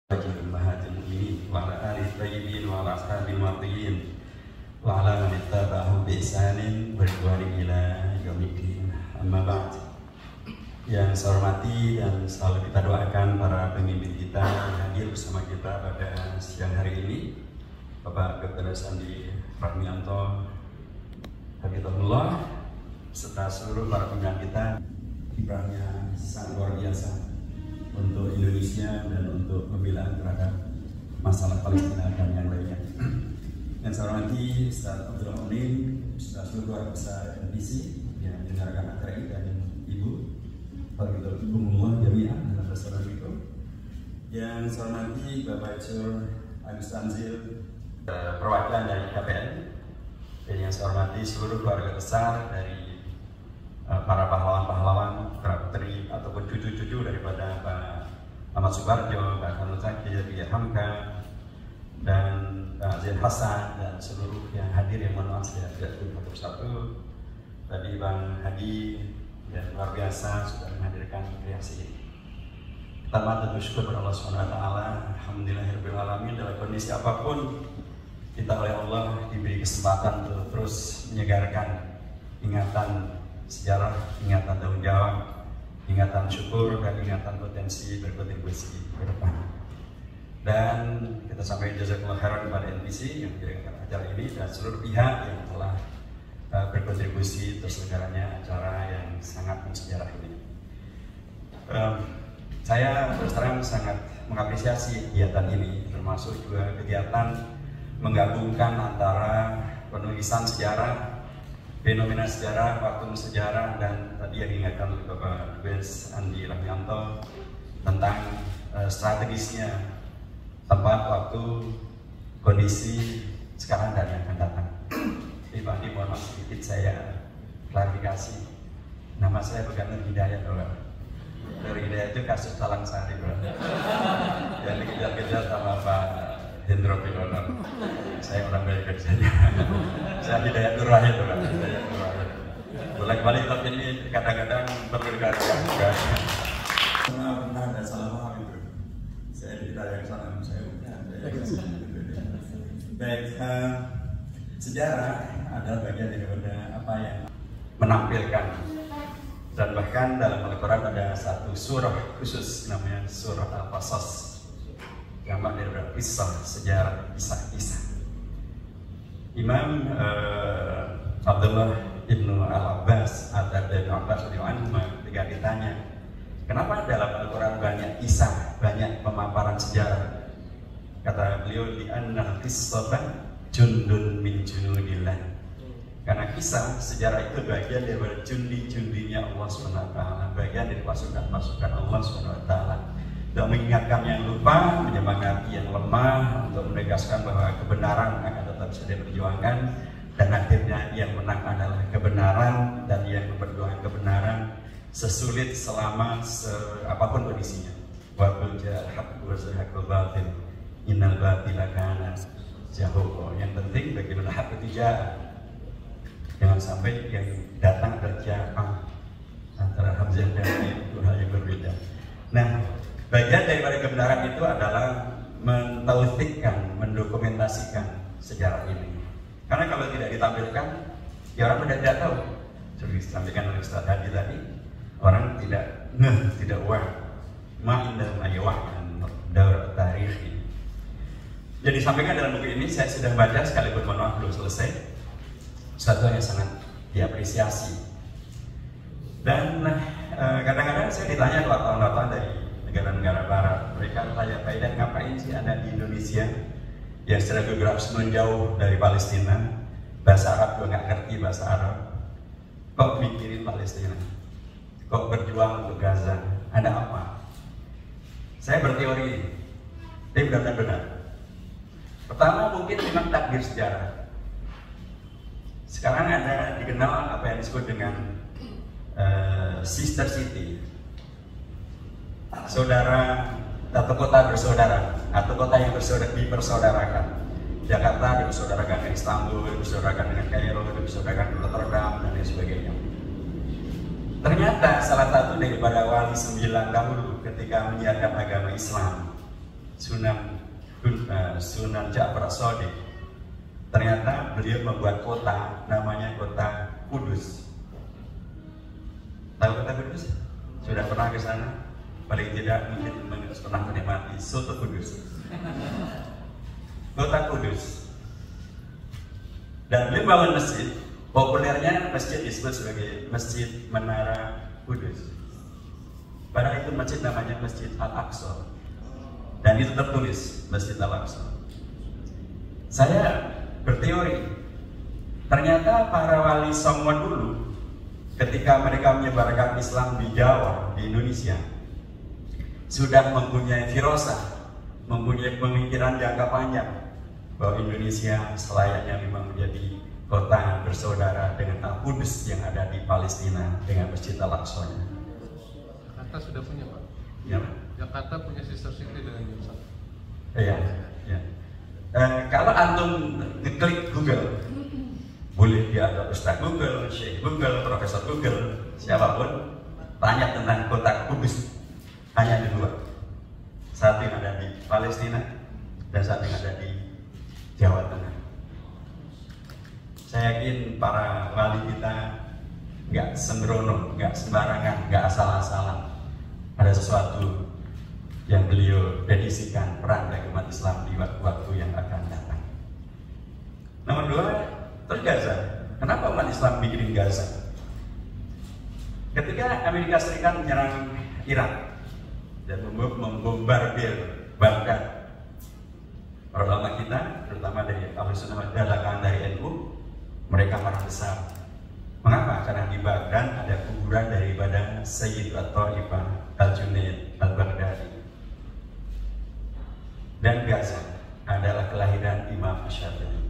Ummahatil mu'minin wa ala alihi thayyibin wa ala ashabil mardiyin wa ala man ittaba'ahum bi ihsanin wa ridwanin ila yaumiddin. Amma ba'd. Yang saya hormati dan selalu kita doakan para pemimpin kita yang hadir bersama kita pada siang hari ini, Bapak Dr. Sandi Rahmianto Habibullah, serta seluruh para pimpinan kita. Kiprahnya sangat luar biasa untuk Indonesia dan untuk pembelaan terhadap masalah Palestina dan yang lainnya. Yang saya hormati Ustaz Abdul Munim, Ustaz seluruh besar NBC yang menyelenggarakan acara ini, dan Ibu Fadilullah Jami'ah dan Assalamualaikum. Yang saya hormati Bapak Icur Agus Tanzil, perwakilan dari KPN, dan yang saya hormati seluruh keluarga besar dari para pahlawan-pahlawan, putri ataupun cucu-cucu daripada Pak Ahmad Subarjo, Pak Kanul Zakir, Pak Hamka, dan Pak Zain Hasan, dan seluruh yang hadir yang mohon maaf saya tidak sebut satu-satu. Tadi Bang Hadi dan luar biasa sudah menghadirkan kreasi ini. Pertama tentu syukur kepada Allah SWT. Alhamdulillahirabbil alamin, dalam kondisi apapun kita oleh Allah diberi kesempatan untuk terus menyegarkan ingatan sejarah, ingatan tanggung jawab, ingatan syukur, dan ingatan potensi berkontribusi ke depan. Dan kita sampaikan jazakallahu khairan kepada NBC yang menjalankan acara ini dan seluruh pihak yang telah berkontribusi terselenggaranya acara yang sangat bersejarah ini. Saya terus terang sangat mengapresiasi kegiatan ini, termasuk juga kegiatan menggabungkan antara penulisan sejarah, fenomena sejarah, faktum sejarah, dan tadi yang diingatkan oleh Bapak Dubes Andi Rahmianto tentang strategisnya, tempat, waktu, kondisi sekarang dan yang akan datang. Pak Andi, mohon maaf sedikit saya klarifikasi. Nama saya bukan Nur Hidayat, Bapak. Nur Hidayat itu kasus Talang Sari, Bapak. Yang dikejar-kejar sama Pak Hendro Pilono. Saya orang baik saja. Saya Hidayat Nur Wahid, Bapak. Hidayat Nur Wahid. Bolak-balik tapi ini kadang-kadang perlu dikatakan juga. Pernah ada salah paham itu. Saya ditanya ke sana, saya bukan. Baik, sejarah adalah bagian daripada apa yang menampilkan, dan bahkan dalam Al-Quran ada satu surah khusus namanya surah Al-Qasas, yang maknanya adalah kisah, sejarah, kisah-kisah. Imam Abdullah ibnu Al-Abbas atau Ibnu Abbas ketika ditanya kenapa dalam Al-Quran banyak kisah, banyak pemaparan sejarah, kata beliau, li'anna qissatan jundun min junudillah, karena kisah sejarah itu bagian daripada jundi-jundinya Allah SWT, bagian dari pasukan-pasukan Allah SWT, untuk mengingatkan yang lupa, menyemangati yang lemah, untuk menegaskan bahwa kebenaran akan tetap bisa diperjuangkan, dan akhirnya yang menang adalah kebenaran, dan yang memperjuangkan kebenaran sesulit selama apapun kondisinya. Wa qul ja'al haqqu wa zahaqal batil innal batila kana zahuqa. Yang penting bagaimana hak itu jangan sampai yang datang terjatuh. Antara Hamzah dan itu hal yang berbeda. Nah, bagian daripada kebenaran itu adalah mentaufikkan, mendokumentasikan sejarah ini. Karena kalau tidak ditampilkan, ya orang tidak tahu. Seperti disampaikan oleh Ustaz Hadi tadi, orang tidak tidak aware. Ma'indah ma'yawahkan daur tarikh ini. Jadi disampaikan dalam buku ini, saya sudah baca sekalipun mohon maaf belum selesai. Satu yang sangat diapresiasi. Dan kadang-kadang saya ditanya ke wartawan-wartawan dari negara-negara barat, mereka tanya, Pak Idan, ngapain sih Anda di Indonesia yang secara geografis menjauh dari Palestina, bahasa Arab juga nggak ngerti bahasa Arab, kok mikirin Palestina, kok berjuang untuk Gaza, ada apa? Saya berteori, ini benar-benar. Pertama, mungkin memang takdir sejarah. Sekarang ada dikenal apa yang disebut dengan sister city, saudara atau kota bersaudara, atau kota yang dipersaudarakan. Jakarta dipersaudarakan dengan Istanbul, dipersaudarakan dengan Kairo, dipersaudarakan dengan Rotterdam, dan lain sebagainya. Ternyata salah satu daripada wali 9 dahulu ketika menyiarkan agama Islam Sunan Ja'far As-Shadiq. Ternyata beliau membuat kota namanya kota Kudus. Tahu kota Kudus? Sudah pernah ke sana? Paling tidak mungkin pernah menikmati soto Kudus. Kota Kudus. Dan beliau bangun masjid. Populernya masjid disebut sebagai Masjid Menara Kudus. Padahal itu masjid namanya Masjid Al-Aqsa. Dan itu tertulis Masjid Al-Aqsa. Saya berteori, ternyata para wali Songo dulu ketika mereka menyebarkan Islam di Jawa, di Indonesia, sudah mempunyai firasah, mempunyai pemikiran jangka panjang bahwa Indonesia selayaknya memang menjadi kota bersaudara dengan Al-Qudus yang ada di Palestina dengan Masjid Al-Aqsa-nya. Jakarta sudah punya, Pak. Ya, Pak. Jakarta punya sister city dengan Yerusalem. Iya, ya. Kalau antum ngeklik Google, boleh dia ada Ustaz Google, Syekh Google, Profesor Google, siapapun, tanya tentang kota Kudus, hanya ada dua. Satu yang ada di Palestina dan satu yang ada di Jawa Tengah. Saya yakin para wali kita nggak sembrono, nggak sembarangan, nggak asal-asalan. Ada sesuatu yang beliau dedikasikan peran bagi umat Islam di waktu-waktu yang akan datang. Nomor dua, terus Gaza. Kenapa umat Islam bikin Gaza? Ketika Amerika Serikat menyerang Irak dan membombardir Baghdad, para ulama kita, terutama dari Ahlussunnah wal Jamaah dari NU, mereka marah besar. Mengapa? Karena di Baghdad ada kuburan daripada Sayyid At-Taifah Al-Junaid Al-Baghdadi. Dan Gaza adalah kelahiran Imam Asy-Syafi'i.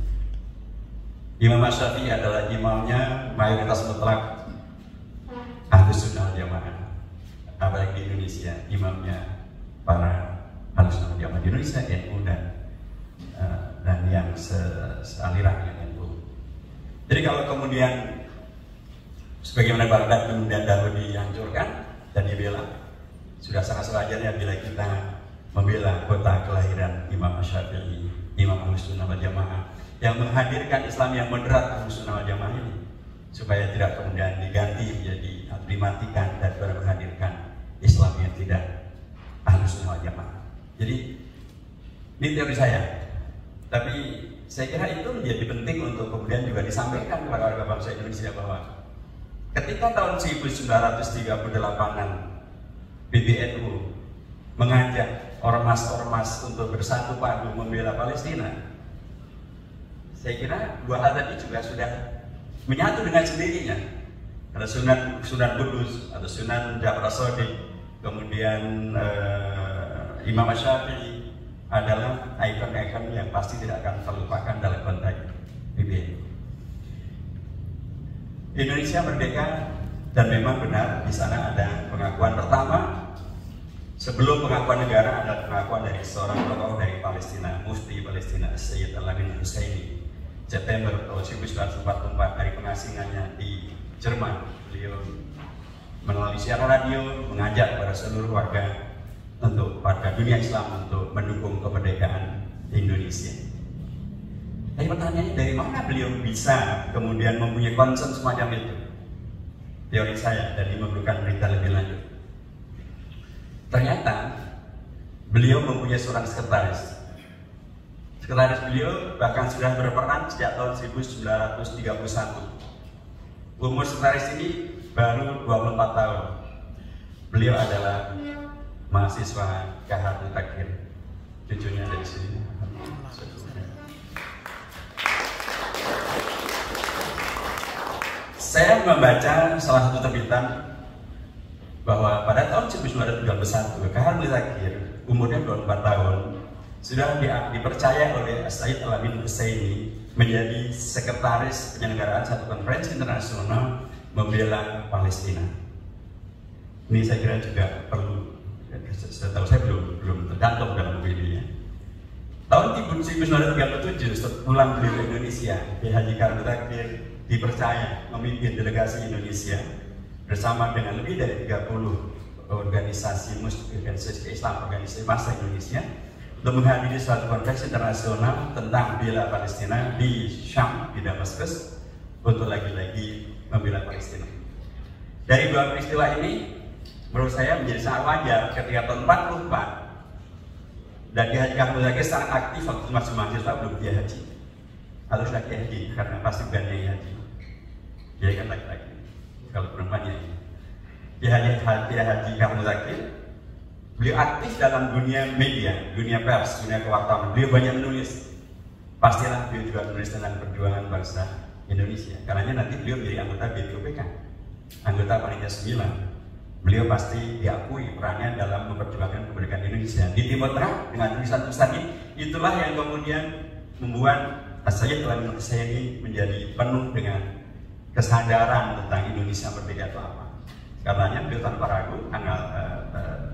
Imam Asy-Syafi'i adalah imamnya mayoritas mutlak Ahlussunnah wal Jamaah. Apalagi di Indonesia, imamnya para Ahlussunnah wal Jamaah di Indonesia, NU dan yang sealiran dengan NU. Jadi kalau kemudian sebagaimana Baghdad kemudian dahulu dihancurkan dan dibela, sudah sangat sewajarnya bila kita membela kota kelahiran Imam Asy-Syafi'i, Imam Ahlussunnah wal Jamaah, yang menghadirkan Islam yang moderat Ahlussunnah wal Jamaah ini, supaya tidak kemudian diganti menjadi atau dimatikan dan baru menghadirkan Islam yang tidak Ahlussunnah wal Jamaah. Jadi ini teori saya, tapi saya kira itu menjadi penting untuk kemudian juga disampaikan kepada warga bangsa Indonesia bahwa ketika tahun 1938-an PBNU mengajak ormas-ormas untuk bersatu padu membela Palestina, saya kira dua hal tadi juga sudah menyatu dengan sendirinya. Ada Sunan Kudus, ada Sunan Ja'far As-Shadiq, kemudian Imam Asy-Syafi'i adalah ikon-ikon yang pasti tidak akan terlupakan dalam konteks PBNU. Indonesia merdeka dan memang benar di sana ada pengakuan pertama. Sebelum pengakuan negara ada pengakuan dari seorang tokoh dari Palestina, Mufti Palestina Sayyid Al-Amin Husaini, September tahun 1944 hari pengasingannya di Jerman. Beliau melalui siaran radio mengajak kepada seluruh warga dunia Islam untuk mendukung kemerdekaan Indonesia. Tapi pertanyaannya, dari mana beliau bisa kemudian mempunyai concern semacam itu? Teori saya, dan ini memerlukan berita lebih lanjut. Ternyata beliau mempunyai seorang sekretaris. Sekretaris beliau bahkan sudah berperan sejak tahun 1931. Umur sekretaris ini baru 24 tahun. Beliau adalah mahasiswa Kaharul Takir. Cucunya dari sini. Saya membaca salah satu terbitan bahwa pada tahun 1931 Kaharul Takir umurnya 24 tahun sudah dipercaya oleh Sayyid Al-Amin Husaini menjadi sekretaris penyelenggaraan satu konferensi internasional membela Palestina. Ini saya kira juga perlu, setahu saya belum tergantung dalam buku ini ya. Tahun 1937 sepulang beliau ke Indonesia, Haji Kaharul Takir dipercaya memimpin delegasi Indonesia bersama dengan lebih dari 30 organisasi Islam, organisasi massa Indonesia untuk menghadiri suatu konferensi internasional tentang bela Palestina di Syam, di Damaskus, untuk lagi-lagi membela Palestina. Dari dua peristiwa ini, menurut saya menjadi sangat wajar ketika tahun 44 dan Kiai Haji Kahmul Zakir sangat aktif waktu masih mahasiswa belum Kiai Haji. Harus lagi Haji karena pasti bukan Kiai Haji. Dia kan laki-laki. Kalau perempuannya ini. Kiai Haji Kahmul Zakir, beliau aktif dalam dunia media, dunia pers, dunia kewartawanan. Beliau banyak menulis. Pastilah beliau juga menulis tentang perjuangan bangsa Indonesia. Karena nanti beliau menjadi anggota BPUPK, anggota Panitia 9. Beliau pasti diakui perannya dalam memperjuangkan kemerdekaan Indonesia. Di Timur Tengah dengan tulisan-tulisan ini, itulah yang kemudian membuat saya telah menulis saya ini menjadi penuh dengan kesadaran tentang Indonesia merdeka itu apa. Karenanya beliau tanpa ragu tanggal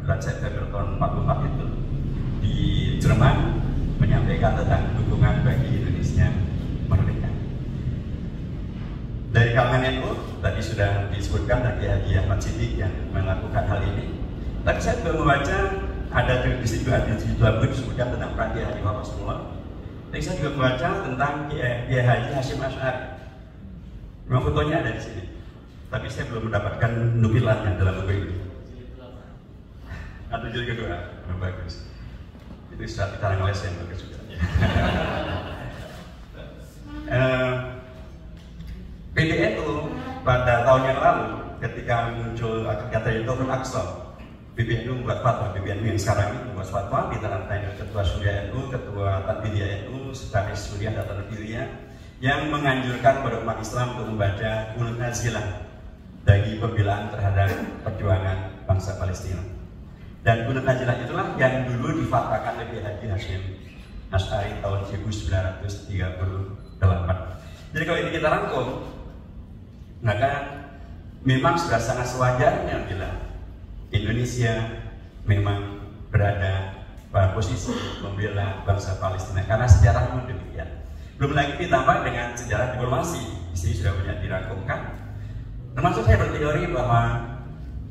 bulan September tahun 44 itu di Jerman menyampaikan tentang dukungan bagi Indonesia merdeka. Dari kalangan NU tadi sudah disebutkan dari Haji Ahmad Siddiq yang melakukan hal ini. Tapi saya juga membaca ada di situ disebutkan tentang peran Kiai Haji Muhammad Rasulullah. Tapi saya juga membaca tentang Kiai Haji Hasyim Asy'ari. Memang fotonya ada di sini. Tapi saya belum mendapatkan nukilannya dalam buku ini. Atau jilid kedua, bagus. Itu sudah kita ngeles yang bagus juga. PBNU pada tahun yang lalu ketika muncul kata itu Aqsa, PBNU membuat fatwa. PBNU yang sekarang ini membuat fatwa di tangan Ketua Syuriah NU, Ketua Tanfidiyah NU, Sekretaris Syuriah dan Tanfidiyah yang menganjurkan kepada umat Islam untuk membaca Qunut Nazilah bagi pembelaan terhadap perjuangan bangsa Palestina. Dan Qunut Nazilah itulah yang dulu difatwakan oleh Haji Hasyim Asy'ari tahun 1938. Jadi kalau ini kita rangkum, maka memang sudah sangat sewajarnya bila Indonesia memang berada pada posisi membela bangsa Palestina karena sejarahnya demikian. Belum lagi ditambah dengan sejarah diplomasi, di sini sudah banyak dirangkumkan. Termasuk saya berteori bahwa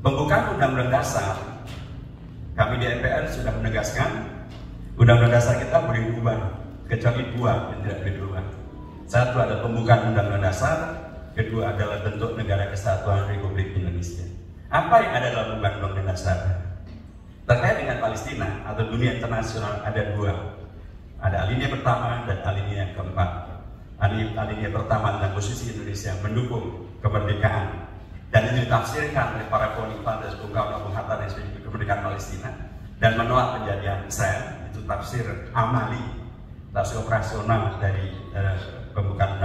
pembukaan Undang-Undang Dasar, kami di MPR sudah menegaskan Undang-Undang Dasar kita boleh diubah kecuali dua yang tidak boleh diubah. Satu adalah pembukaan Undang-Undang Dasar, kedua adalah bentuk negara kesatuan Republik Indonesia. Apa yang ada dalam Undang-Undang Dasar? Terkait dengan Palestina atau dunia internasional ada dua. Ada alinea pertama dan alinea keempat. Alinea pertama tentang posisi Indonesia mendukung kemerdekaan dan ini ditafsirkan oleh para khalifah dan Bung Karno, Bung Hatta dan sebagainya kemerdekaan Palestina dan menolak penjajaan Israel. Itu tafsir amali, tafsir operasional dari pembukaan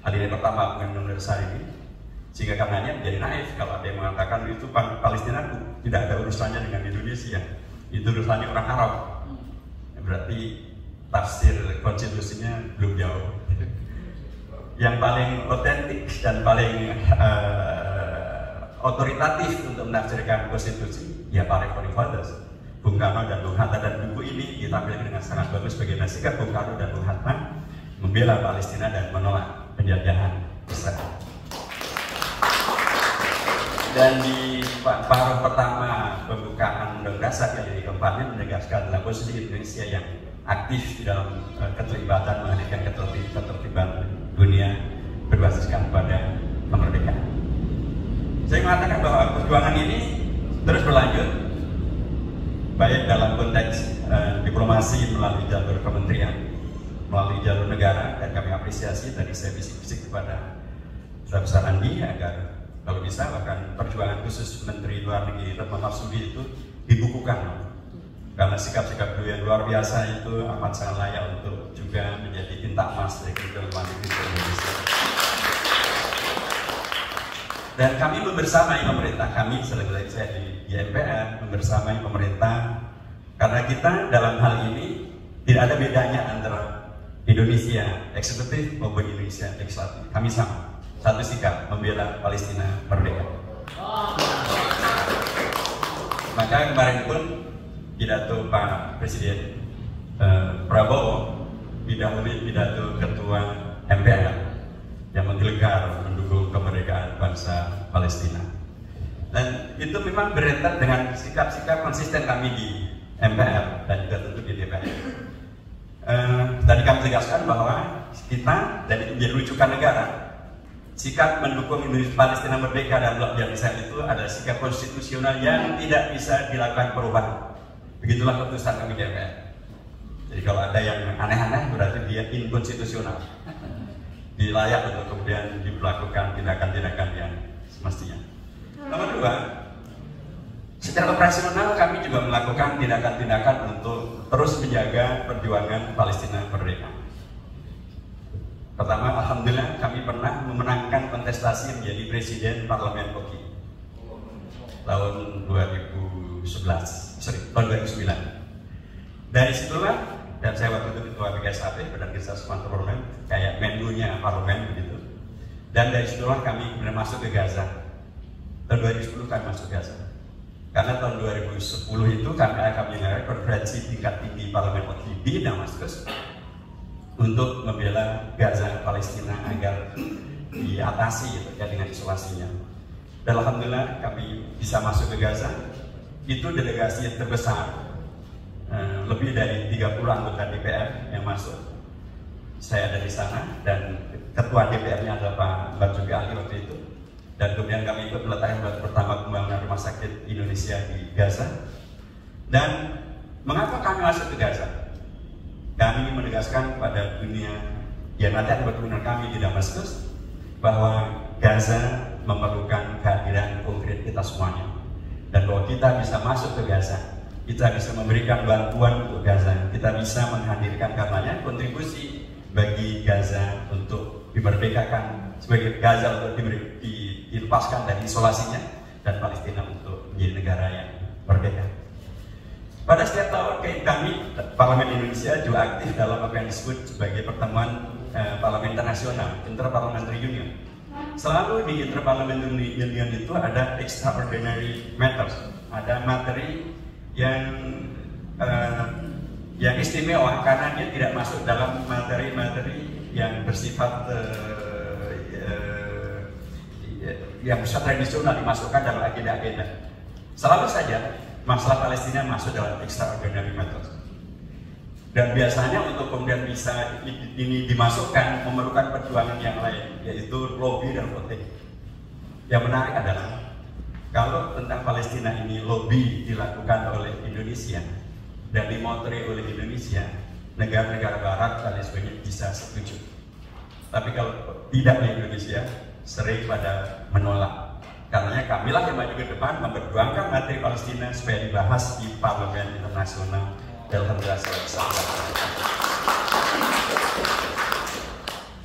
alinea pertama Undang-Undang Dasar ini. Sehingga karenanya menjadi naif kalau ada yang mengatakan itu Palestina tidak ada urusannya dengan Indonesia, itu urusannya orang Arab. Berarti tafsir konstitusinya belum jauh. Yang paling otentik dan paling otoritatif untuk menafsirkan konstitusi ya para Fathers, Bung Karno dan Bung Hatta, dan buku ini ditampilkan dengan sangat bagus bagaimana sikap Bung Karno dan Bung Hatta membela Palestina dan menolak penjajahan Israel. Dan di paruh pertama pembukaan Undang-Undang Dasar yang keempatnya menegaskan dalam posisi Indonesia yang aktif di dalam keterlibatan menghadirkan ketertiban dunia berbasiskan pada kemerdekaan. Saya mengatakan bahwa perjuangan ini terus berlanjut baik dalam konteks diplomasi melalui jalur kementerian, melalui jalur negara, dan kami apresiasi tadi saya bisik-bisik kepada Duta Besar Andi agar kalau bisa bahkan perjuangan khusus Menteri Luar Negeri Retno Marsudi itu dibukukan, karena sikap-sikap beliau yang luar biasa itu amat sangat layak untuk juga menjadi tinta emas dari kehidupan luar negeri Indonesia. Dan kami membersamai pemerintah, kami selain saya di MPR membersamai pemerintah, karena kita dalam hal ini tidak ada bedanya antara Indonesia eksekutif maupun Indonesia legislatif. Kami sama, satu sikap membela Palestina merdeka. Maka kemarin pun pidato Pak Presiden Prabowo didahului pidato Ketua MPR yang menggelegar mendukung kemerdekaan bangsa Palestina. Dan itu memang berentet dengan sikap-sikap konsisten kami di MPR dan juga tentu di kami tegaskan bahwa kita, dan itu menjadi rujukan negara, sikap mendukung Indonesia Palestina merdeka dan blok Biak Israel itu adalah sikap konstitusional yang tidak bisa dilakukan perubahan. Begitulah keputusan kami DPR. Jadi kalau ada yang aneh-aneh berarti dia inkonstitusional. Layak untuk kemudian dilakukan tindakan-tindakan yang semestinya. Nomor dua, secara operasional kami juga melakukan tindakan-tindakan untuk terus menjaga perjuangan Palestina merdeka. Pertama, alhamdulillah kami pernah memenangkan kontestasi menjadi presiden Parlemen POKI tahun 2009. Dari situlah, dan saya waktu itu ketua BKSAP, Badan Legislasi Parlemen, kayak menunya parlemen begitu. Dan dari situlah kami kemudian masuk ke Gaza. Tahun 2010 kami masuk Gaza. Karena tahun 2010 itu kami menyelenggarakan konferensi tingkat tinggi Parlemen POKI di Damaskus untuk membela Gaza Palestina agar diatasi gitu, ya, dengan isolasinya. Dan alhamdulillah kami bisa masuk ke Gaza. Itu delegasi yang terbesar. Lebih dari 30 anggota DPR yang masuk. Saya ada di sana dan ketua DPR-nya adalah Pak Barjuki Ali waktu itu. Dan kemudian kami ikut meletakkan batu pertama pembangunan rumah sakit Indonesia di Gaza. Dan mengapa kami masuk ke Gaza? Kami menegaskan pada dunia yang nanti akan bertemu kami di Damaskus bahwa Gaza memerlukan kehadiran konkret kita semuanya. Dan bahwa kita bisa masuk ke Gaza, kita bisa memberikan bantuan untuk Gaza, kita bisa menghadirkan karenanya kontribusi bagi Gaza untuk dimerdekakan, sebagai Gaza untuk dilepaskan dari isolasinya, dan Palestina untuk menjadi negara yang merdeka. Pada setiap tahun kami, Parlemen Indonesia juga aktif dalam apa yang disebut sebagai pertemuan Parlemen Internasional, Interparliamentary Union. Selalu di Interparliamentary Union itu ada extraordinary matters, ada materi yang istimewa karena dia tidak masuk dalam materi-materi yang bersifat yang tradisional dimasukkan dalam agenda-agenda. Selalu saja masalah Palestina masuk dalam extraordinary matters. Dan biasanya untuk kemudian bisa ini dimasukkan memerlukan perjuangan yang lain, yaitu lobby dan voting. Yang menarik adalah kalau tentang Palestina ini lobby dilakukan oleh Indonesia dan dimotori oleh Indonesia, negara-negara Barat dan sebagainya bisa setuju. Tapi kalau tidak oleh Indonesia, sering pada menolak. Karena kamilah yang maju ke depan memperjuangkan materi Palestina supaya dibahas di Parlemen Internasional dalam berasa.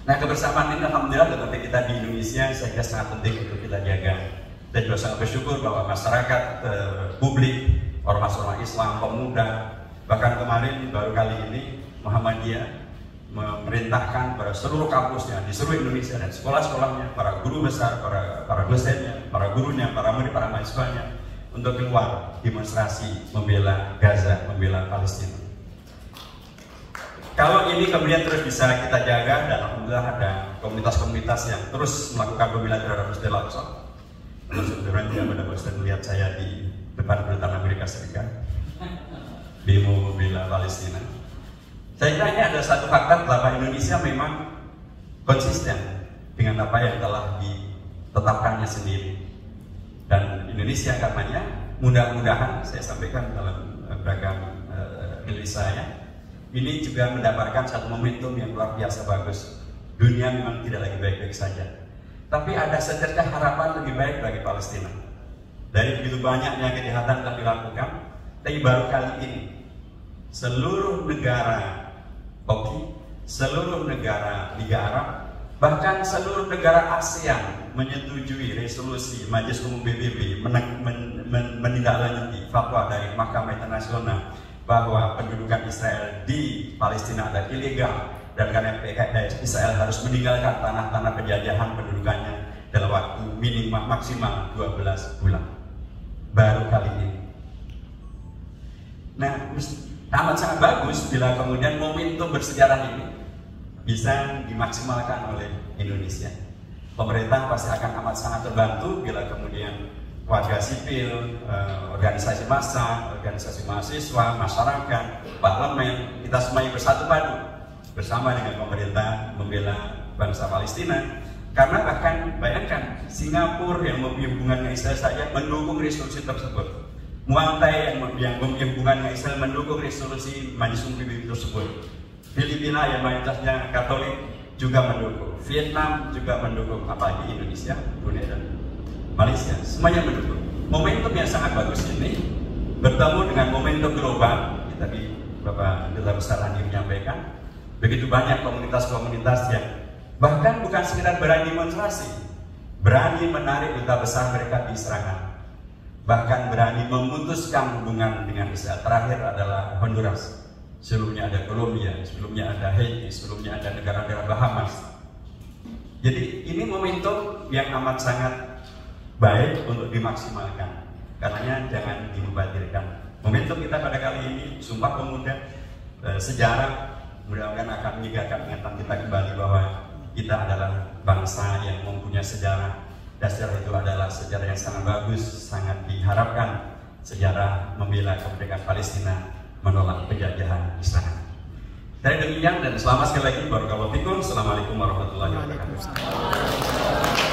Nah, kebersamaan ini alhamdulillah seperti kita di Indonesia saya kira sangat penting untuk kita jaga. Dan juga sangat bersyukur bahwa masyarakat, publik, ormas-ormas Islam, pemuda, bahkan kemarin baru kali ini Muhammadiyah memerintahkan pada seluruh kampusnya di seluruh Indonesia dan sekolah-sekolahnya, para guru besar, para dosennya, para gurunya, para murid, para mahasiswanya untuk keluar demonstrasi membela Gaza, membela Palestina. Kalau ini kemudian terus bisa kita jaga, dan alhamdulillah ada komunitas-komunitas yang terus melakukan pembelaan terhadap Masjidil Aqsa. Sebenarnya tidak pada bosan melihat saya di depan kedutaan Amerika Serikat demo membela Palestina. Saya kira ini ada satu fakta bahwa Indonesia memang konsisten dengan apa yang telah ditetapkannya sendiri. Dan Indonesia karenanya mudah-mudahan saya sampaikan dalam beragam rilis saya, ini juga mendapatkan satu momentum yang luar biasa bagus. Dunia memang tidak lagi baik-baik saja, tapi ada secercah harapan lebih baik bagi Palestina. Dari begitu banyaknya kejahatan yang dilakukan, tapi baru kali ini seluruh negara POKI, seluruh negara Liga Arab, bahkan seluruh negara ASEAN menyetujui resolusi Majelis Umum PBB menindaklanjuti fatwa dari Mahkamah Internasional bahwa pendudukan Israel di Palestina adalah ilegal, dan karena Israel harus meninggalkan tanah-tanah penjajahan pendudukannya dalam waktu minimal maksimal 12 bulan. Baru kali ini. Nah, amat sangat bagus bila kemudian momentum bersejarah ini bisa dimaksimalkan oleh Indonesia. Pemerintah pasti akan amat sangat terbantu bila kemudian warga sipil, organisasi massa, organisasi mahasiswa, masyarakat, parlemen, kita semuanya bersatu padu bersama dengan pemerintah membela bangsa Palestina. Karena bahkan bayangkan, Singapura yang mempunyai hubungan dengan Israel saja mendukung resolusi tersebut. Muantai yang mempunyai hubungan dengan Israel mendukung resolusi Majelis Umum PBB tersebut. Filipina yang mayoritasnya Katolik juga mendukung. Vietnam juga mendukung, apalagi Indonesia, Brunei dan Malaysia, semuanya mendukung. Momentum yang sangat bagus ini bertemu dengan momentum global. Tadi Bapak Duta Besar Andi menyampaikan, begitu banyak komunitas-komunitas yang bahkan bukan sekedar berani demonstrasi, berani menarik duta besar mereka di serangan, bahkan berani memutuskan hubungan dengan Israel. Terakhir adalah Honduras, sebelumnya ada Colombia, sebelumnya ada Haiti, sebelumnya ada negara-negara Bahamas. Jadi ini momentum yang amat sangat baik untuk dimaksimalkan. Karenanya jangan dimubadirkan. Momentum kita pada kali ini, Sumpah Pemuda, sejarah, mudah-mudahan akan menyegarkan ingatan kita kembali bahwa kita adalah bangsa yang mempunyai sejarah, dan sejarah itu adalah sejarah yang sangat bagus, sangat diharapkan, sejarah membela kemerdekaan Palestina, menolak penjajahan Israel. Dari demikian dan selamat sekali lagi, barakallahu fikum. Assalamualaikum warahmatullahi wabarakatuh.